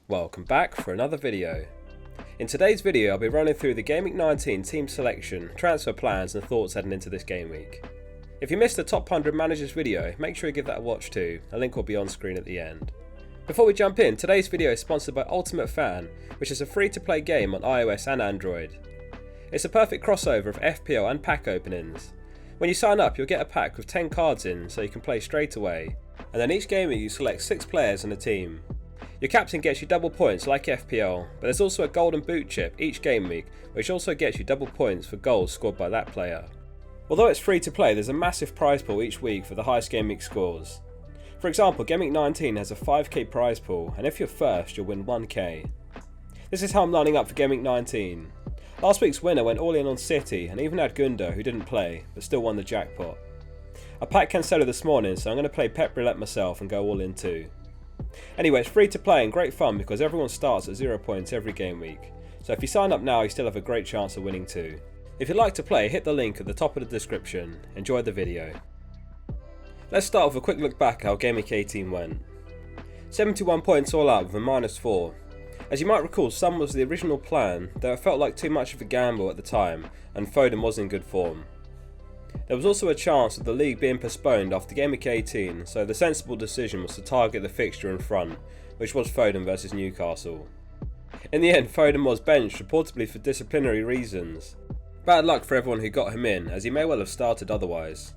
Welcome back for another video. In today's video I'll be running through the Gameweek19 team selection, transfer plans and thoughts heading into this game week. If you missed the top 100 managers video, make sure you give that a watch too, a link will be on screen at the end. Before we jump in, today's video is sponsored by Ultimate Fan, which is a free to play game on iOS and Android. It's a perfect crossover of FPL and pack openings. When you sign up you'll get a pack with 10 cards in so you can play straight away, and then each game week you select 6 players in a team. Your captain gets you double points like FPL, but there's also a golden boot chip each game week which also gets you double points for goals scored by that player. Although it's free to play, there's a massive prize pool each week for the highest game week scores. For example, Gameweek19 has a 5k prize pool, and if you're first you'll win 1k. This is how I'm lining up for Gameweek19. Last week's winner went all in on City and even had Gundo, who didn't play but still won the jackpot. I packed Cancelo this morning, so I'm going to play Pep Roulette myself and go all in too. Anyway, it's free to play and great fun because everyone starts at 0 points every game week, so if you sign up now you still have a great chance of winning too. If you'd like to play, hit the link at the top of the description. Enjoy the video. Let's start with a quick look back at how Game Week 18 went. 71 points all out with a -4. As you might recall, some was the original plan, though it felt like too much of a gamble at the time and Foden was in good form. There was also a chance of the league being postponed after Game Week 18, so the sensible decision was to target the fixture in front, which was Foden versus Newcastle. In the end, Foden was benched, reportedly for disciplinary reasons. Bad luck for everyone who got him in, as he may well have started otherwise.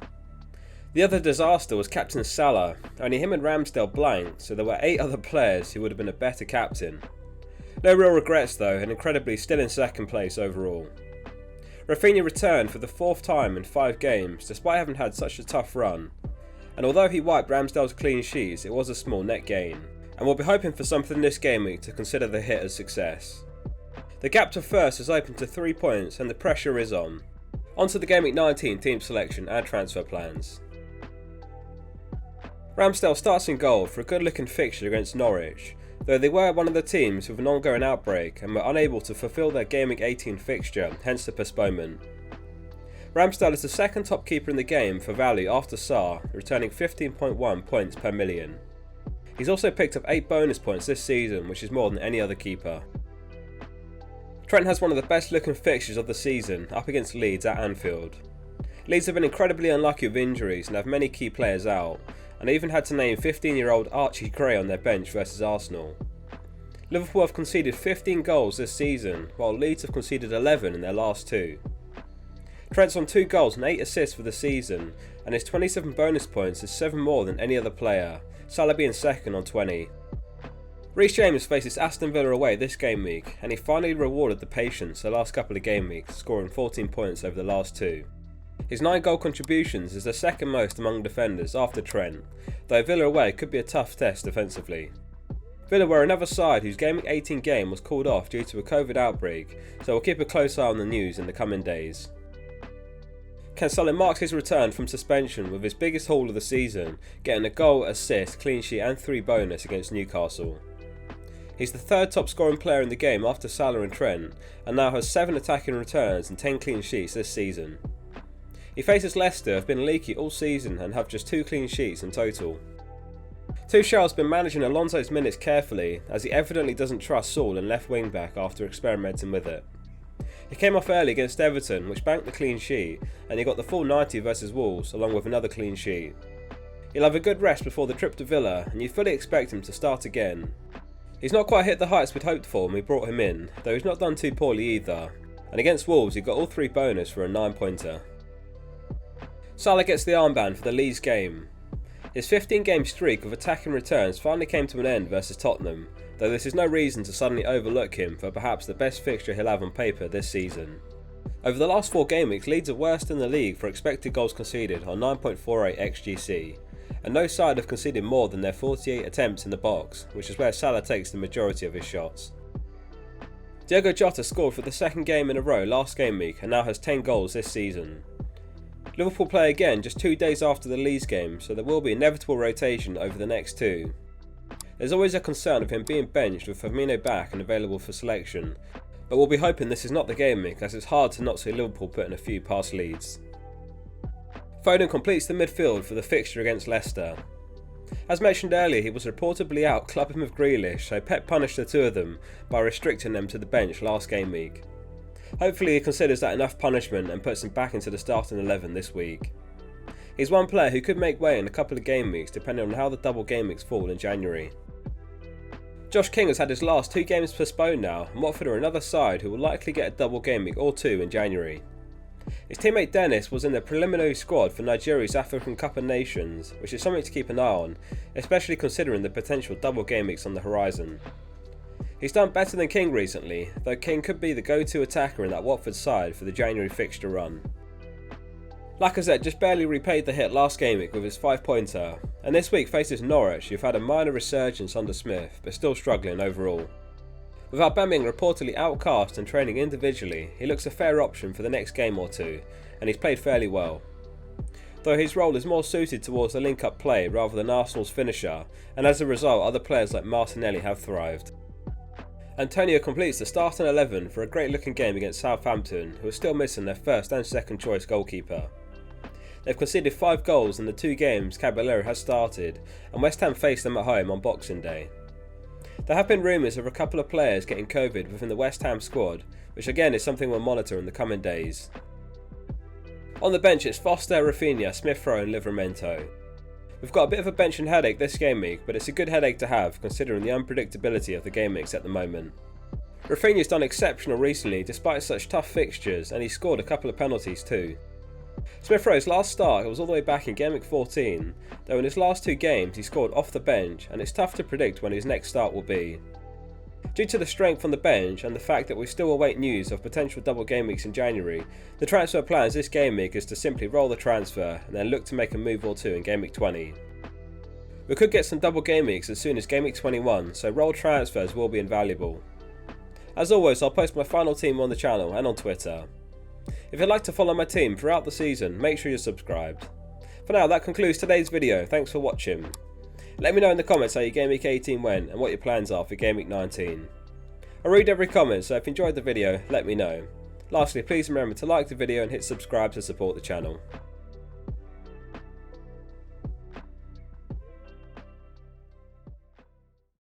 The other disaster was Captain Salah. Only him and Ramsdale blanked, so there were 8 other players who would have been a better captain. No real regrets though, and incredibly still in second place overall. Rafinha returned for the 4th time in 5 games, despite having had such a tough run, and although he wiped Ramsdale's clean sheets, it was a small net gain, and we'll be hoping for something this game week to consider the hit a success. The gap to first is open to 3 points and the pressure is on. On to the Game Week 19 team selection and transfer plans. Ramsdale starts in goal for a good looking fixture against Norwich, though they were one of the teams with an ongoing outbreak and were unable to fulfil their Game Week 18 fixture, hence the postponement. Ramsdale is the second top keeper in the game for value after Sarr, returning 15.1 points per million. He's also picked up 8 bonus points this season, which is more than any other keeper. Trent has one of the best looking fixtures of the season, up against Leeds at Anfield. Leeds have been incredibly unlucky with injuries and have many key players out, and even had to name 15-year-old Archie Gray on their bench versus Arsenal. Liverpool have conceded 15 goals this season, while Leeds have conceded 11 in their last 2. Trent's on 2 goals and 8 assists for the season, and his 27 bonus points is 7 more than any other player, Salah being second on 20. Reece James faces Aston Villa away this game week, and he finally rewarded the patience the last couple of game weeks, scoring 14 points over the last 2. His 9 goal contributions is the second most among defenders after Trent, though Villa away could be a tough test defensively. Villa were another side whose Game Week 18 game was called off due to a COVID outbreak, so we'll keep a close eye on the news in the coming days. Cancelo marks his return from suspension with his biggest haul of the season, getting a goal, assist, clean sheet and 3 bonus against Newcastle. He's the 3rd top scoring player in the game after Salah and Trent, and now has 7 attacking returns and 10 clean sheets this season. He faces Leicester, who have been leaky all season and have just 2 clean sheets in total. Tuchel's been managing Alonso's minutes carefully, as he evidently doesn't trust Saul in left wing back after experimenting with it. He came off early against Everton, which banked the clean sheet, and he got the full 90 versus Wolves along with another clean sheet. He'll have a good rest before the trip to Villa, and you fully expect him to start again. He's not quite hit the heights we'd hoped for when we brought him in, though he's not done too poorly either, and against Wolves he got all 3 bonus for a 9-pointer. Salah gets the armband for the Leeds game. His 15-game streak of attacking returns finally came to an end versus Tottenham, though this is no reason to suddenly overlook him for perhaps the best fixture he'll have on paper this season. Over the last 4 game weeks, Leeds are worst in the league for expected goals conceded on 9.48 xGC, and no side have conceded more than their 48 attempts in the box, which is where Salah takes the majority of his shots. Diogo Jota scored for the 2nd game in a row last game week and now has 10 goals this season. Liverpool play again just 2 days after the Leeds game, so there will be inevitable rotation over the next 2. There's always a concern of him being benched with Firmino back and available for selection, but we'll be hoping this is not the game week, as it's hard to not see Liverpool putting a few past Leeds. Foden completes the midfield for the fixture against Leicester. As mentioned earlier, he was reportedly out clubbing with Grealish, so Pep punished the two of them by restricting them to the bench last game week. Hopefully he considers that enough punishment and puts him back into the starting 11 this week. He's one player who could make way in a couple of game weeks depending on how the double game weeks fall in January. Josh King has had his last 2 games postponed now, and Watford are another side who will likely get a double game week or 2 in January. His teammate Dennis was in the preliminary squad for Nigeria's African Cup of Nations, which is something to keep an eye on, especially considering the potential double game weeks on the horizon. He's done better than King recently, though King could be the go-to attacker in that Watford side for the January fixture run. Lacazette just barely repaid the hit last game week with his 5-pointer, and this week faces Norwich, who've had a minor resurgence under Smith, but still struggling overall. With Aubameyang reportedly outcast and training individually, he looks a fair option for the next game or 2, and he's played fairly well. Though his role is more suited towards the link-up play rather than Arsenal's finisher, and as a result other players like Martinelli have thrived. Antonio completes the starting 11 for a great looking game against Southampton, who are still missing their first and second choice goalkeeper. They've conceded 5 goals in the 2 games Caballero has started, and West Ham faced them at home on Boxing Day. There have been rumours of a couple of players getting COVID within the West Ham squad, which again is something we'll monitor in the coming days. On the bench it's Foster, Rafinha, Smith-Rowe and Livramento. We've got a bit of a benching headache this game week, but it's a good headache to have considering the unpredictability of the game weeks at the moment. Rafinha's done exceptional recently despite such tough fixtures, and he scored a couple of penalties too. Smith-Rowe's last start was all the way back in Game Week 14, though in his last 2 games he scored off the bench, and it's tough to predict when his next start will be. Due to the strength on the bench and the fact that we still await news of potential double game weeks in January, the transfer plans this game week is to simply roll the transfer and then look to make a move or 2 in Game Week 20. We could get some double game weeks as soon as Game Week 21, so roll transfers will be invaluable. As always, I'll post my final team on the channel and on Twitter. If you'd like to follow my team throughout the season, make sure you're subscribed. For now, that concludes today's video. Thanks for watching. Let me know in the comments how your Game Week 18 went and what your plans are for Game Week 19. I read every comment, so if you enjoyed the video, let me know. Lastly, please remember to like the video and hit subscribe to support the channel.